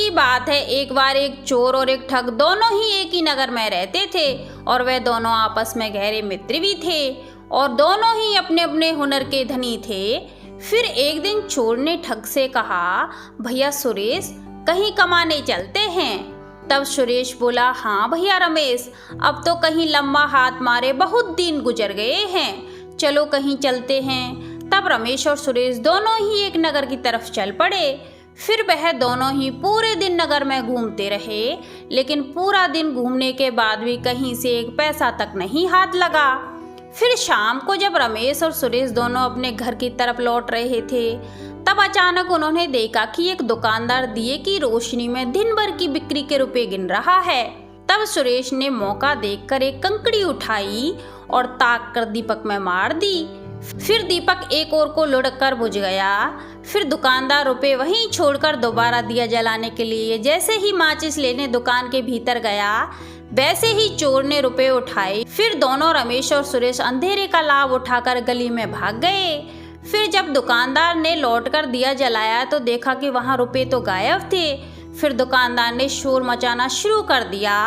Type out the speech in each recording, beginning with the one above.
की बात है, एक बार एक चोर और एक ठग दोनों ही एक ही नगर में रहते थे और वे दोनों आपस में गहरे मित्र भी थे और दोनों ही अपने अपने हुनर के धनी थे। फिर एक दिन चोर ने ठग से कहा, भैया सुरेश, कहीं कमाने चलते हैं। तब सुरेश बोला, हाँ भैया रमेश, अब तो कहीं लंबा हाथ मारे बहुत दिन गुजर गए हैं, चलो कहीं चलते हैं। तब रमेश और सुरेश दोनों ही एक नगर की तरफ चल पड़े। फिर वह दोनों ही पूरे दिन नगर में घूमते रहे, लेकिन पूरा दिन घूमने के बाद भी कहीं से एक पैसा तक नहीं हाथ लगा। फिर शाम को जब रमेश और सुरेश दोनों अपने घर की तरफ लौट रहे थे, तब अचानक उन्होंने देखा कि एक दुकानदार दिए की रोशनी में दिन भर की बिक्री के रुपए गिन रहा है। तब सुरेश ने मौका देखकर एक कंकड़ी उठाई और ताक कर दीपक में मार दी। फिर दीपक एक ओर को लुढ़क कर बुझ गया। फिर दुकानदार रुपए वहीं छोड़कर दोबारा दिया जलाने के लिए जैसे ही माचिस लेने दुकान के भीतर गया, वैसे ही चोर ने रुपए उठाए। फिर दोनों रमेश और सुरेश अंधेरे का लाभ उठाकर गली में भाग गए। फिर जब दुकानदार ने लौटकर दिया जलाया तो देखा कि वहां रुपए तो गायब थे। फिर दुकानदार ने शोर मचाना शुरू कर दिया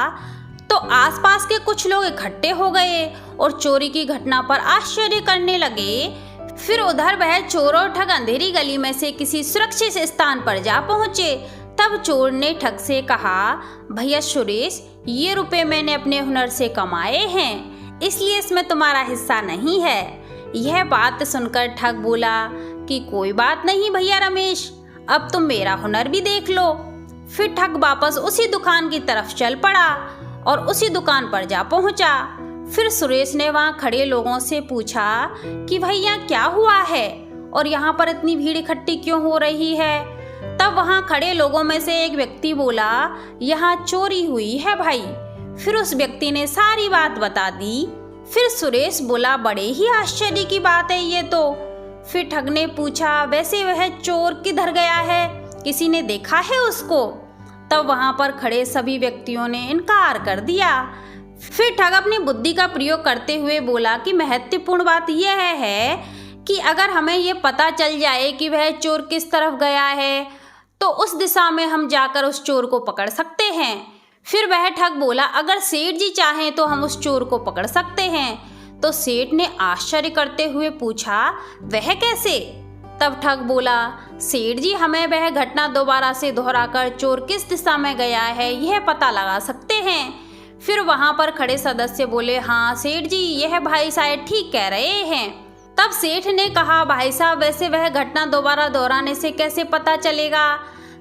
तो आसपास के कुछ लोग इकट्ठे हो गए और चोरी की घटना पर आश्चर्य करने लगे। फिर उधर वह चोर और ठग अंधेरी गली में से किसी सुरक्षित स्थान पर जा पहुंचे। तब चोर ने ठग से कहा, भैया सुरेश, ये रुपए मैंने अपने हुनर से कमाए हैं, इसलिए इसमें तुम्हारा हिस्सा नहीं है। यह बात सुनकर ठग बोला कि कोई बात नहीं भैया रमेश, अब तुम मेरा हुनर भी देख लो। फिर ठग वापस उसी दुकान की तरफ चल पड़ा और उसी दुकान पर जा पहुंचा। फिर सुरेश ने वहां खड़े लोगों से पूछा कि भैया क्या हुआ है और यहाँ पर इतनी भीड़ इकट्ठी क्यों हो रही है। तब वहां खड़े लोगों में से एक व्यक्ति बोला, यहाँ चोरी हुई है भाई। फिर उस व्यक्ति ने सारी बात बता दी। फिर सुरेश बोला, बड़े ही आश्चर्य की बात है ये तो। फिर ठग ने पूछा, वैसे वह चोर किधर गया है, किसी ने देखा है उसको। तब वहां पर खड़े सभी व्यक्तियों ने इनकार कर दिया। फिर ठग अपनी बुद्धि का प्रयोग करते हुए बोला कि महत्वपूर्ण बात यह है कि अगर हमें ये पता चल जाए कि वह चोर किस तरफ गया है तो उस दिशा में हम जाकर उस चोर को पकड़ सकते हैं। फिर वह ठग बोला, अगर सेठ जी चाहें तो हम उस चोर को पकड़ सकते हैं। तो सेठ ने आश्चर्य करते हुए पूछा, वह कैसे। तब ठग बोला, सेठ जी, हमें वह घटना दोबारा से दोहराकर चोर किस दिशा में गया है यह पता लगा सकते हैं। फिर वहां पर खड़े सदस्य बोले, हाँ सेठ जी, यह भाई शायद ठीक कह रहे हैं। तब सेठ ने कहा, भाई साहब, वैसे वह घटना दोबारा दोहराने से कैसे पता चलेगा।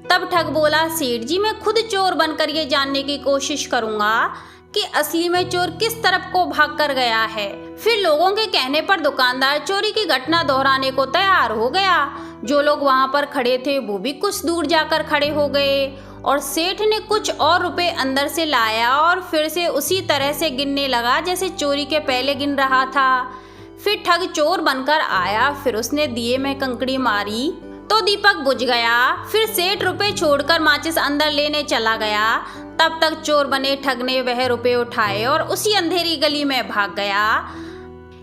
तब ठग बोला, सेठ जी, मैं खुद चोर बनकर ये जानने की कोशिश करूंगा कि असली में चोर किस तरफ को भाग कर गया है। फिर लोगों के कहने पर दुकानदार चोरी की घटना दोहराने को तैयार हो गया। जो लोग वहां पर खड़े थे वो भी कुछ दूर जाकर खड़े हो गए और सेठ ने कुछ और रुपए अंदर से लाया और फिर से उसी तरह से गिनने लगा जैसे चोरी के पहले गिन रहा था। फिर ठग चोर बनकर आया। फिर उसने दिए में कंकड़ी मारी तो दीपक बुझ गया। फिर सेठ रुपए छोड़कर माचिस अंदर लेने चला गया। तब तक चोर बने ठग ने वह रुपए उठाए और उसी अंधेरी गली में भाग गया।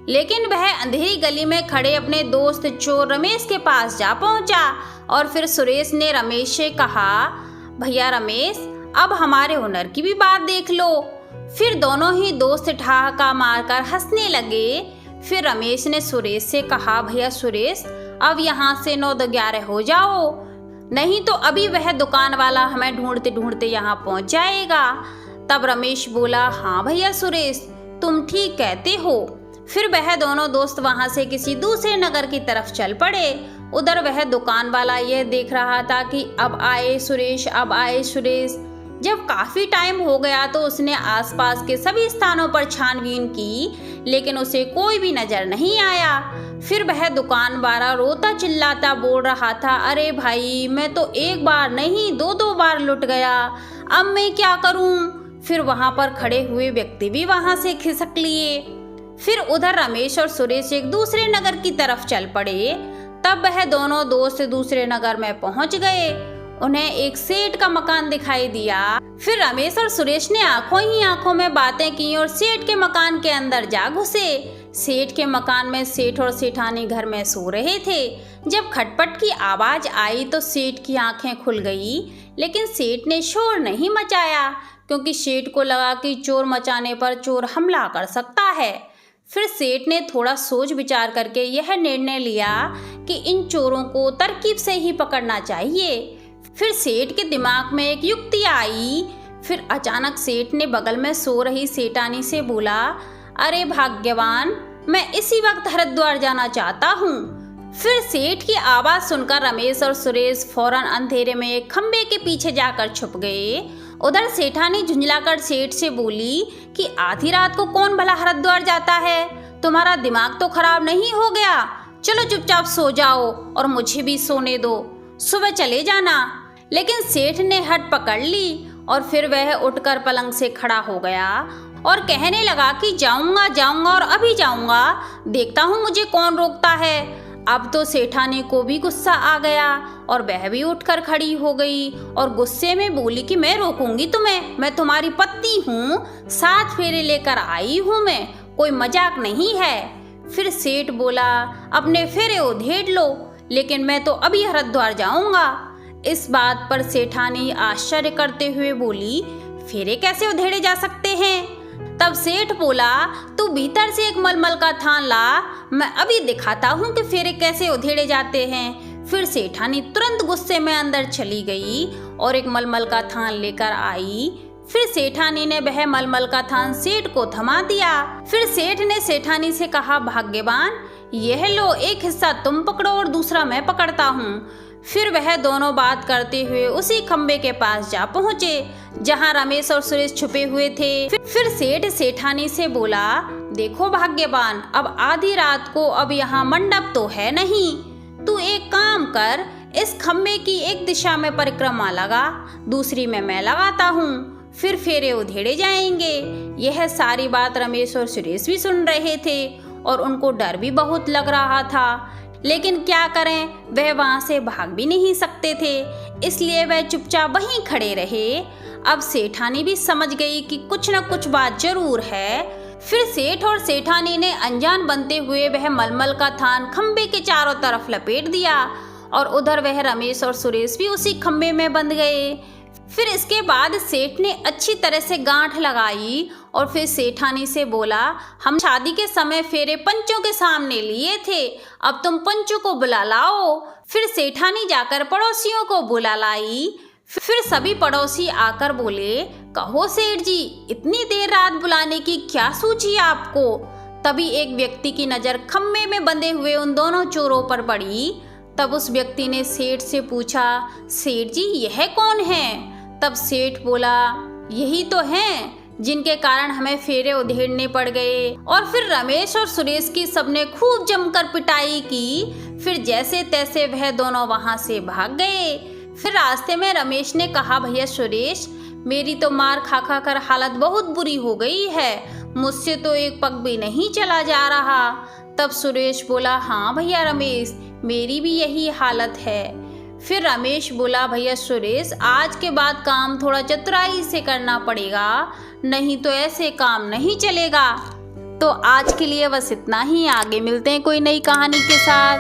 लेकिन वह अंधेरी गली में खड़े अपने दोस्त चोर रमेश के पास जा पहुंचा और फिर सुरेश ने रमेश से कहा, भैया रमेश, अब हमारे हुनर की भी बात देख लो। फिर दोनों ही दोस्त ठहाका मारकर हंसने लगे। फिर रमेश ने सुरेश से कहा, भैया सुरेश, अब यहाँ से 9-11 हो जाओ, नहीं तो अभी वह दुकान वाला हमें ढूंढते ढूंढते यहाँ पहुँच जाएगा। तब रमेश बोला, हाँ भैया सुरेश, तुम ठीक कहते हो। फिर वह दोनों दोस्त वहां से किसी दूसरे नगर की तरफ चल पड़े। उधर वह दुकान वाला यह देख रहा था कि अब आए सुरेश, अब आए सुरेश। जब काफी टाइम हो गया तो उसने आसपास के सभी स्थानों पर छानबीन की, लेकिन उसे कोई भी नजर नहीं आया। फिर वह दुकान वाला रोता चिल्लाता बोल रहा था, अरे भाई, मैं तो एक बार नहीं 2-2 बार लुट गया, अब मैं क्या करूं। फिर वहां पर खड़े हुए व्यक्ति भी वहां से खिसक लिए। फिर उधर रमेश और सुरेश एक दूसरे नगर की तरफ चल पड़े। तब वह दोनों दोस्त दूसरे नगर में पहुंच गए। उन्हें एक सेठ का मकान दिखाई दिया। फिर रमेश और सुरेश ने आंखों ही आंखों में बातें की और सेठ के मकान के अंदर जा घुसे। सेठ के मकान में सेठ और सेठानी घर में सो रहे थे। जब खटपट की आवाज आई तो सेठ की आंखें खुल गई, लेकिन सेठ ने शोर नहीं मचाया क्योंकि सेठ को लगा कि चोर मचाने पर चोर हमला कर सकता है। फिर सेठ ने थोड़ा सोच विचार करके यह निर्णय लिया कि इन चोरों को तरकीब से ही पकड़ना चाहिए। फिर सेठ के दिमाग में एक युक्ति आई। फिर अचानक सेठ ने बगल में सो रही सेठानी से बोला, अरे भाग्यवान, मैं इसी वक्त हरिद्वार जाना चाहता हूँ। फिर सेठ की आवाज़ सुनकर रमेश और सुरेश फौरन अंधेरे में एक खंबे के पीछे जाकर छुप गए। उधर सेठानी झुंझलाकर सेठ से बोली कि आधी रात को कौन भला हरिद्वार जाता है? तुम्हारा दिमाग तो खराब नहीं हो गया? चलो चुपचाप सो जाओ और मुझे भी सोने दो, सुबह चले जाना। लेकिन सेठ ने हट पकड़ ली और फिर वह उठकर पलंग से खड़ा हो गया और कहने लगा कि जाऊंगा जाऊंगा और अभी जाऊंगा, देखता हूँ मुझे कौन रोकता है। अब तो सेठानी को भी गुस्सा आ गया और वह भी उठकर खड़ी हो गई और गुस्से में बोली कि मैं रोकूंगी तुम्हें, मैं तुम्हारी पत्नी हूँ, 7 फेरे लेकर आई हूँ मैं, कोई मजाक नहीं है। फिर सेठ बोला, अपने फेरे उधेड़ लो, लेकिन मैं तो अभी हरिद्वार जाऊंगा। इस बात पर सेठानी आश्चर्य करते हुए बोली, फेरे कैसे उधेड़े जा सकते हैं? तब सेठ बोला, तू भीतर से एक मलमल का थान ला, मैं अभी दिखाता हूँ कि फेरे कैसे उधेड़े जाते हैं। फिर सेठानी तुरंत गुस्से में अंदर चली गई और एक मलमल का थान लेकर आई। फिर सेठानी ने वह मलमल का थान सेठ को थमा दिया। फिर सेठ ने सेठानी से कहा, भाग्यवान, यह लो, एक हिस्सा तुम पकड़ो और दूसरा मैं पकड़ता हूँ। फिर वह दोनों बात करते हुए उसी खंबे के पास जा पहुँचे जहाँ रमेश और सुरेश छुपे हुए थे। फिर सेठ सेठानी से बोला, देखो भाग्यवान, अब आधी रात को अब यहाँ मंडप तो है नहीं, तू एक काम कर, इस खंबे की एक दिशा में परिक्रमा लगा, दूसरी में मैं लगाता हूँ, फिर फेरे उधेड़े जाएंगे। यह सारी बात रमेश और सुरेश भी सुन रहे थे और उनको डर भी बहुत लग रहा था, लेकिन क्या करें, वह वहाँ से भाग भी नहीं सकते थे, इसलिए वह चुपचाप वहीं खड़े रहे। अब सेठानी भी समझ गई कि कुछ न कुछ बात जरूर है। फिर सेठ और सेठानी ने अनजान बनते हुए वह मलमल का थान खंबे के चारों तरफ लपेट दिया और उधर वह रमेश और सुरेश भी उसी खंबे में बंध गए। फिर इसके बाद सेठ ने अच्छी तरह से गांठ लगाई और फिर सेठानी से बोला, हम शादी के समय फेरे पंचों के सामने लिए थे, अब तुम पंचों को बुला लाओ। फिर सेठानी जाकर पड़ोसियों को बुला लाई। फिर सभी पड़ोसी आकर बोले, कहो सेठ जी, इतनी देर रात बुलाने की क्या सूझी आपको? तभी एक व्यक्ति की नज़र खम्भे में बंधे हुए उन दोनों चोरों पर पड़ी। तब उस व्यक्ति ने सेठ से पूछा, सेठ जी, यह कौन है? तब सेठ बोला, यही तो हैं जिनके कारण हमें फेरे उधेड़ने पड़ गए। और फिर रमेश और सुरेश की सबने खूब जमकर पिटाई की। फिर जैसे तैसे वह दोनों वहां से भाग गए। फिर रास्ते में रमेश ने कहा, भैया सुरेश, मेरी तो मार खा खा कर हालत बहुत बुरी हो गई है, मुझसे तो एक पग भी नहीं चला जा रहा। तब सुरेश बोला, हाँ भैया रमेश, मेरी भी यही हालत है। फिर रमेश बोला, भैया सुरेश, आज के बाद काम थोड़ा चतुराई से करना पड़ेगा, नहीं तो ऐसे काम नहीं चलेगा। तो आज के लिए बस इतना ही, आगे मिलते हैं कोई नई कहानी के साथ।